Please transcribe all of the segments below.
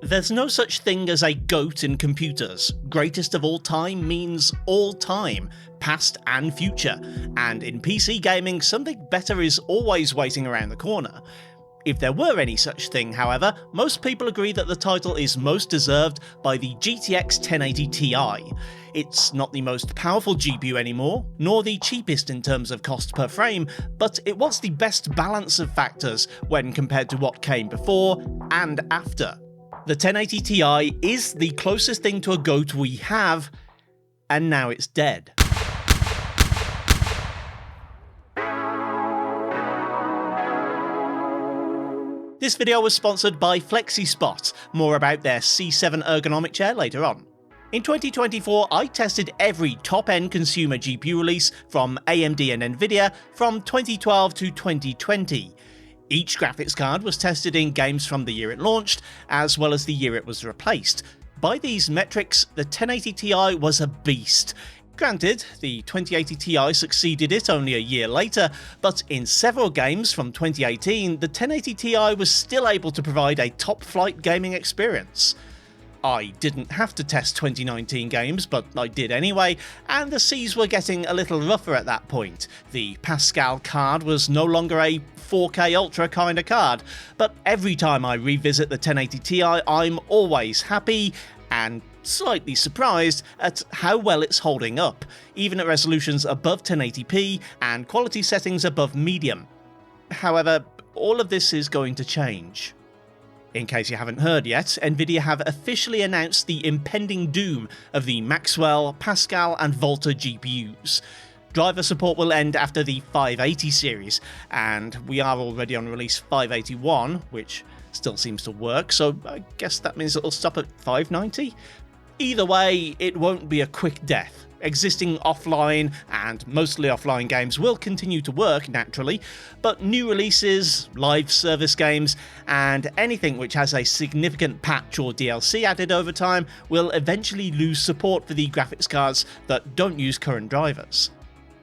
There's no such thing as a GOAT in computers. Greatest of all time means all time, past and future, and in PC gaming something better is always waiting around the corner. If there were any such thing, however, most people agree that the title is most deserved by the GTX 1080 Ti. It's not the most powerful GPU anymore, nor the cheapest in terms of cost per frame, but it was the best balance of factors when compared to what came before and after. The 1080 Ti is the closest thing to a GOAT we have, and now it's dead. This video was sponsored by FlexiSpot, more about their C7 ergonomic chair later on. In 2024, I tested every top-end consumer GPU release from AMD and Nvidia from 2012 to 2020. Each graphics card was tested in games from the year it launched, as well as the year it was replaced. By these metrics, the 1080 Ti was a beast. Granted, the 2080 Ti succeeded it only a year later, but in several games from 2018, the 1080 Ti was still able to provide a top-flight gaming experience. I didn't have to test 2019 games, but I did anyway, and the seas were getting a little rougher at that point. The Pascal card was no longer a 4K Ultra kind of card, but every time I revisit the 1080 Ti, I'm always happy and slightly surprised at how well it's holding up, even at resolutions above 1080p and quality settings above medium. However, all of this is going to change. In case you haven't heard yet, Nvidia have officially announced the impending doom of the Maxwell, Pascal and Volta GPUs. Driver support will end after the 580 series, and we are already on release 581, which still seems to work, so I guess that means it'll stop at 590? Either way, it won't be a quick death. Existing offline and mostly offline games will continue to work naturally, but new releases, live service games, and anything which has a significant patch or DLC added over time will eventually lose support for the graphics cards that don't use current drivers.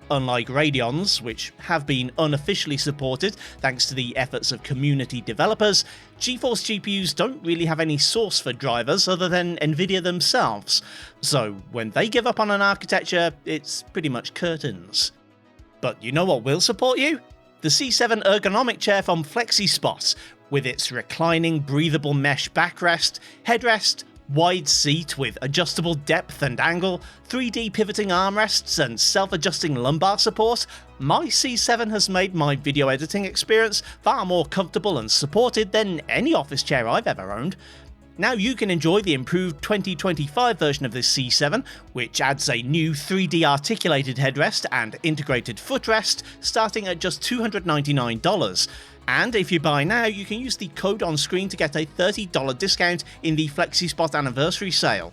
Unlike Radeons, which have been unofficially supported thanks to the efforts of community developers, GeForce GPUs don't really have any source for drivers other than Nvidia themselves, so when they give up on an architecture, it's pretty much curtains. But you know what will support you? The C7 ergonomic chair from FlexiSpot, with its reclining breathable mesh backrest, headrest, wide seat with adjustable depth and angle, 3D pivoting armrests and self-adjusting lumbar support, my C7 has made my video editing experience far more comfortable and supported than any office chair I've ever owned. Now you can enjoy the improved 2025 version of this C7, which adds a new 3D articulated headrest and integrated footrest, starting at just $299. And if you buy now, you can use the code on screen to get a $30 discount in the FlexiSpot anniversary sale.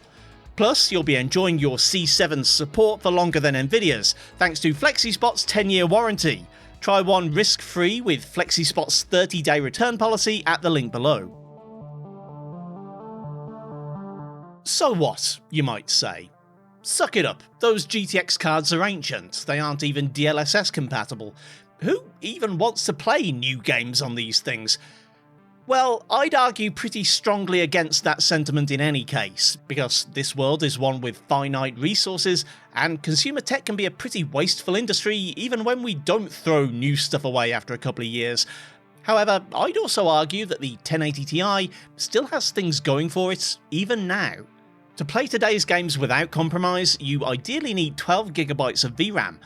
Plus, you'll be enjoying your C7's support for longer than Nvidia's, thanks to FlexiSpot's 10-year warranty. Try one risk-free with FlexiSpot's 30-day return policy at the link below. So what, you might say? Suck it up, those GTX cards are ancient, they aren't even DLSS compatible. Who even wants to play new games on these things? Well, I'd argue pretty strongly against that sentiment in any case, because this world is one with finite resources, and consumer tech can be a pretty wasteful industry even when we don't throw new stuff away after a couple of years. However, I'd also argue that the 1080 Ti still has things going for it, even now. To play today's games without compromise, you ideally need 12GB of VRAM,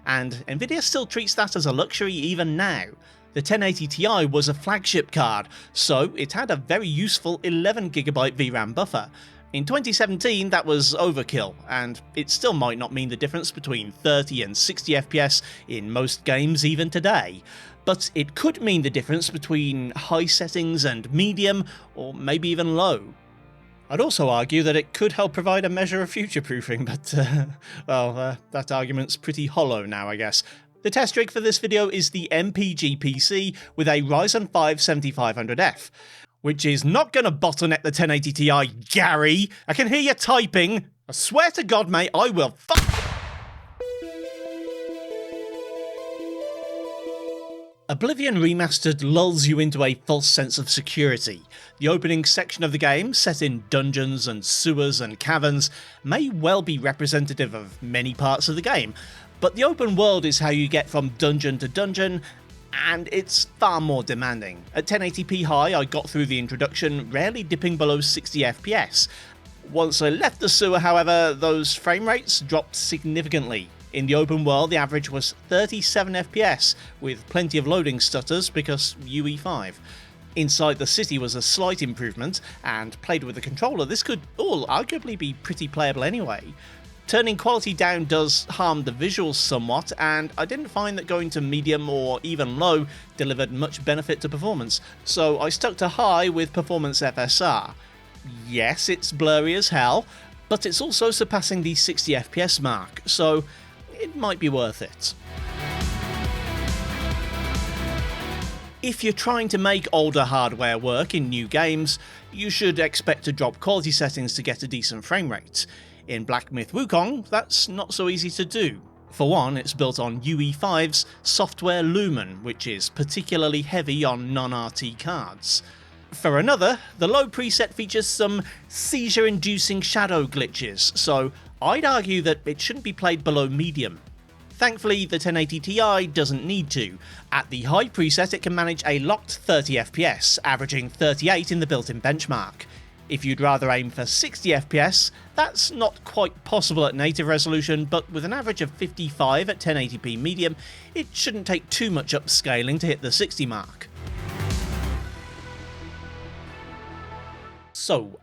and Nvidia still treats that as a luxury even now. The 1080 Ti was a flagship card, so it had a very useful 11GB VRAM buffer. In 2017 that was overkill, and it still might not mean the difference between 30 and 60 FPS in most games even today. But it could mean the difference between high settings and medium, or maybe even low. I'd also argue that it could help provide a measure of future-proofing, but, that argument's pretty hollow now, I guess. The test rig for this video is the MPG PC with a Ryzen 5 7500F, which is not gonna bottleneck the 1080 Ti, Gary! I can hear you typing! I swear to God, mate, I will Oblivion Remastered lulls you into a false sense of security. The opening section of the game, set in dungeons and sewers and caverns, may well be representative of many parts of the game, but the open world is how you get from dungeon to dungeon, and it's far more demanding. At 1080p high, I got through the introduction, rarely dipping below 60 FPS. Once I left the sewer, however, those frame rates dropped significantly. In the open world, the average was 37 FPS, with plenty of loading stutters because UE5. Inside the city was a slight improvement, and played with the controller, this could all arguably be pretty playable anyway. Turning quality down does harm the visuals somewhat, and I didn't find that going to medium or even low delivered much benefit to performance, so I stuck to high with performance FSR. Yes, it's blurry as hell, but it's also surpassing the 60 FPS mark, so it might be worth it. If you're trying to make older hardware work in new games, you should expect to drop quality settings to get a decent frame rate. In Black Myth Wukong, that's not so easy to do. For one, it's built on UE5's software Lumen, which is particularly heavy on non-RT cards. For another, the low preset features some seizure-inducing shadow glitches, so I'd argue that it shouldn't be played below medium. Thankfully, the 1080 Ti doesn't need to. At the high preset, it can manage a locked 30 FPS, averaging 38 in the built-in benchmark. If you'd rather aim for 60 FPS, that's not quite possible at native resolution, but with an average of 55 at 1080p medium, it shouldn't take too much upscaling to hit the 60 mark. So,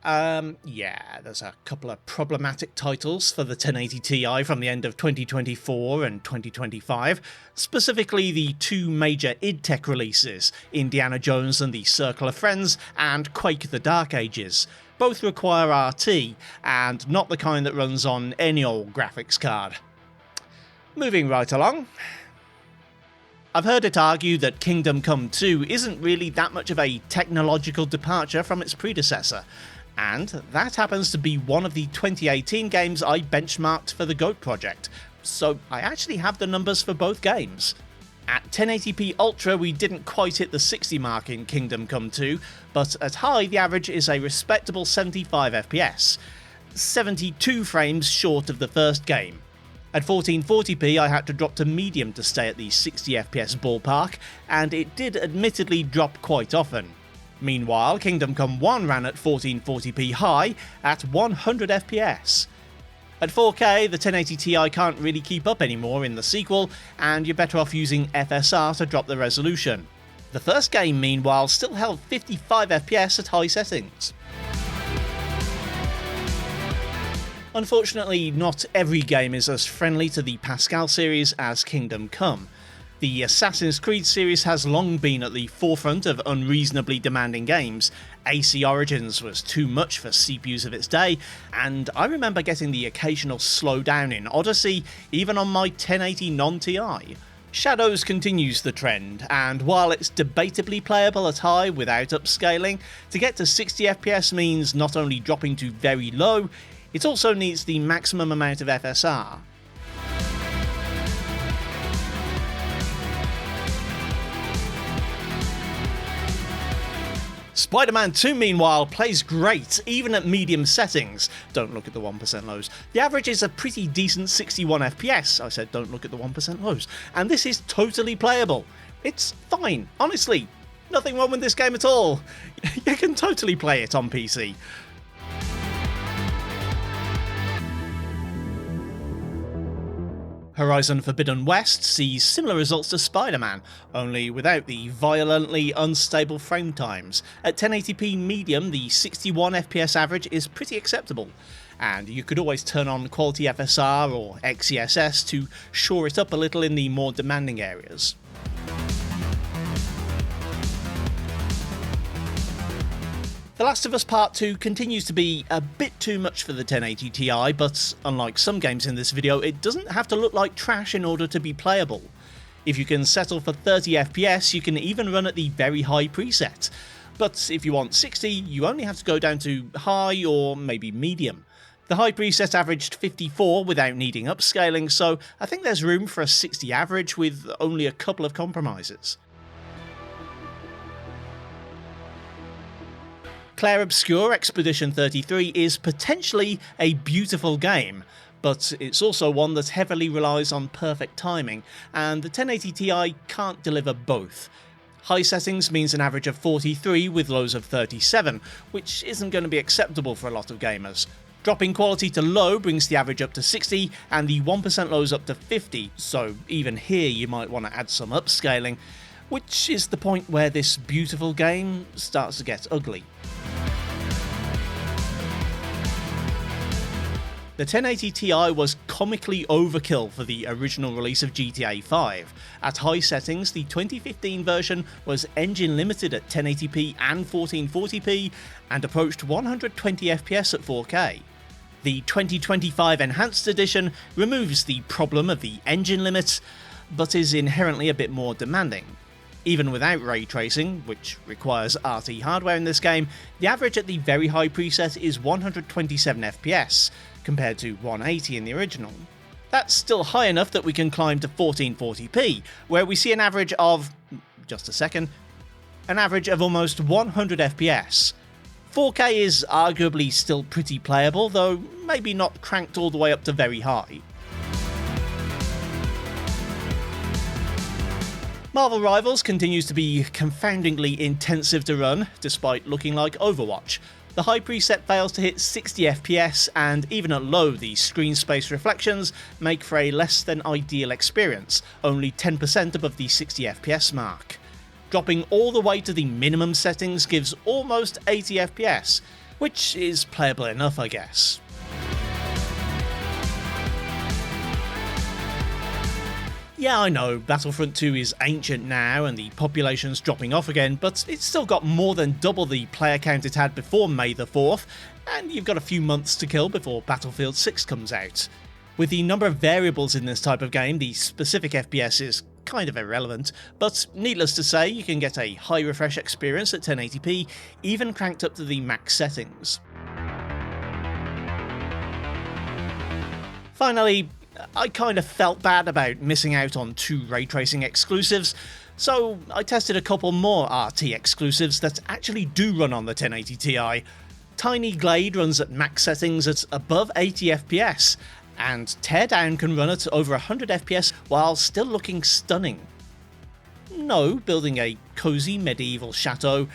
yeah, there's a couple of problematic titles for the 1080 Ti from the end of 2024 and 2025, specifically the two major id Tech releases, Indiana Jones and the Circle of Friends, and Quake the Dark Ages. Both require RT, and not the kind that runs on any old graphics card. Moving right along. I've heard it argued that Kingdom Come II isn't really that much of a technological departure from its predecessor, and that happens to be one of the 2018 games I benchmarked for the GOAT project, so I actually have the numbers for both games. At 1080p Ultra we didn't quite hit the 60 mark in Kingdom Come II, but at high the average is a respectable 75 FPS, 72 frames short of the first game. At 1440p I had to drop to medium to stay at the 60 FPS ballpark, and it did admittedly drop quite often. Meanwhile, Kingdom Come I ran at 1440p high at 100 FPS. At 4K, the 1080 Ti can't really keep up anymore in the sequel, and you're better off using FSR to drop the resolution. The first game, meanwhile, still held 55 FPS at high settings. Unfortunately, not every game is as friendly to the Pascal series as Kingdom Come. The Assassin's Creed series has long been at the forefront of unreasonably demanding games. AC Origins was too much for CPUs of its day, and I remember getting the occasional slowdown in Odyssey, even on my 1080 non-Ti. Shadows continues the trend, and while it's debatably playable at high without upscaling, to get to 60 FPS means not only dropping to very low, it also needs the maximum amount of FSR. Spider-Man 2, meanwhile, plays great, even at medium settings. Don't look at the 1% lows. The average is a pretty decent 61 FPS. I said don't look at the 1% lows. And this is totally playable. It's fine, honestly. Nothing wrong with this game at all. You can totally play it on PC. Horizon Forbidden West sees similar results to Spider-Man, only without the violently unstable frame times. At 1080p medium, the 61 FPS average is pretty acceptable, and you could always turn on Quality FSR or XeSS to shore it up a little in the more demanding areas. The Last of Us Part 2 continues to be a bit too much for the 1080 Ti, but unlike some games in this video, it doesn't have to look like trash in order to be playable. If you can settle for 30 FPS, you can even run at the very high preset. But if you want 60, you only have to go down to high or maybe medium. The high preset averaged 54 without needing upscaling, so I think there's room for a 60 average with only a couple of compromises. Clair Obscur Expedition 33 is potentially a beautiful game, but it's also one that heavily relies on perfect timing, and the 1080 Ti can't deliver both. High settings means an average of 43 with lows of 37, which isn't going to be acceptable for a lot of gamers. Dropping quality to low brings the average up to 60 and the 1% lows up to 50, so even here you might want to add some upscaling, which is the point where this beautiful game starts to get ugly. The 1080 Ti was comically overkill for the original release of GTA 5. At high settings, the 2015 version was engine limited at 1080p and 1440p and approached 120 FPS at 4K. The 2025 Enhanced Edition removes the problem of the engine limits, but is inherently a bit more demanding. Even without ray tracing, which requires RT hardware in this game, the average at the very high preset is 127 FPS, compared to 180 in the original. That's still high enough that we can climb to 1440p, where we see an average of almost 100 FPS. 4K is arguably still pretty playable, though maybe not cranked all the way up to very high. Marvel Rivals continues to be confoundingly intensive to run, despite looking like Overwatch. The high preset fails to hit 60 FPS, and even at low, the screen space reflections make for a less than ideal experience, only 10% above the 60 FPS mark. Dropping all the way to the minimum settings gives almost 80 FPS, which is playable enough, I guess. Yeah, I know, Battlefront II is ancient now and the population's dropping off again, but it's still got more than double the player count it had before May the 4th, and you've got a few months to kill before Battlefield 6 comes out. With the number of variables in this type of game, the specific FPS is kind of irrelevant, but needless to say, you can get a high refresh experience at 1080p, even cranked up to the max settings. Finally, I kind of felt bad about missing out on 2 ray tracing exclusives, so I tested a couple more RT exclusives that actually do run on the 1080 Ti. Tiny Glade runs at max settings at above 80 FPS, and Teardown can run at over 100 FPS while still looking stunning. No, building a cozy medieval chateau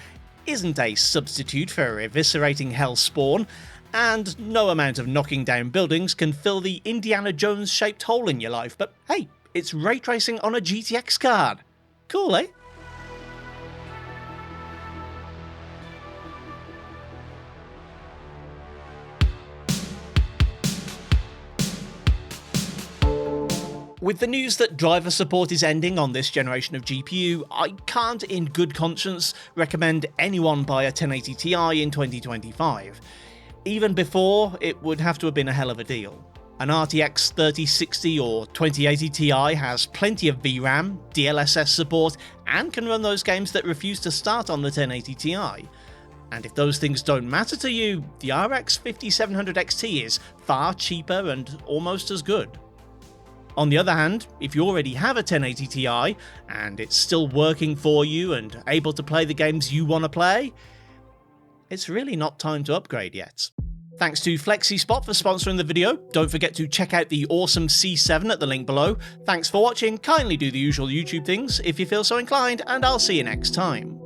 isn't a substitute for eviscerating Hellspawn, and no amount of knocking down buildings can fill the Indiana Jones shaped hole in your life, but hey, it's ray tracing on a GTX card. Cool, eh? With the news that driver support is ending on this generation of GPU, I can't in good conscience recommend anyone buy a 1080 Ti in 2025. Even before, it would have to have been a hell of a deal. An RTX 3060 or 2080 Ti has plenty of VRAM, DLSS support, and can run those games that refuse to start on the 1080 Ti. And if those things don't matter to you, the RX 5700 XT is far cheaper and almost as good. On the other hand, if you already have a 1080 Ti, and it's still working for you and able to play the games you want to play, it's really not time to upgrade yet. Thanks to FlexiSpot for sponsoring the video. Don't forget to check out the awesome C7 at the link below. Thanks for watching, kindly do the usual YouTube things if you feel so inclined, and I'll see you next time.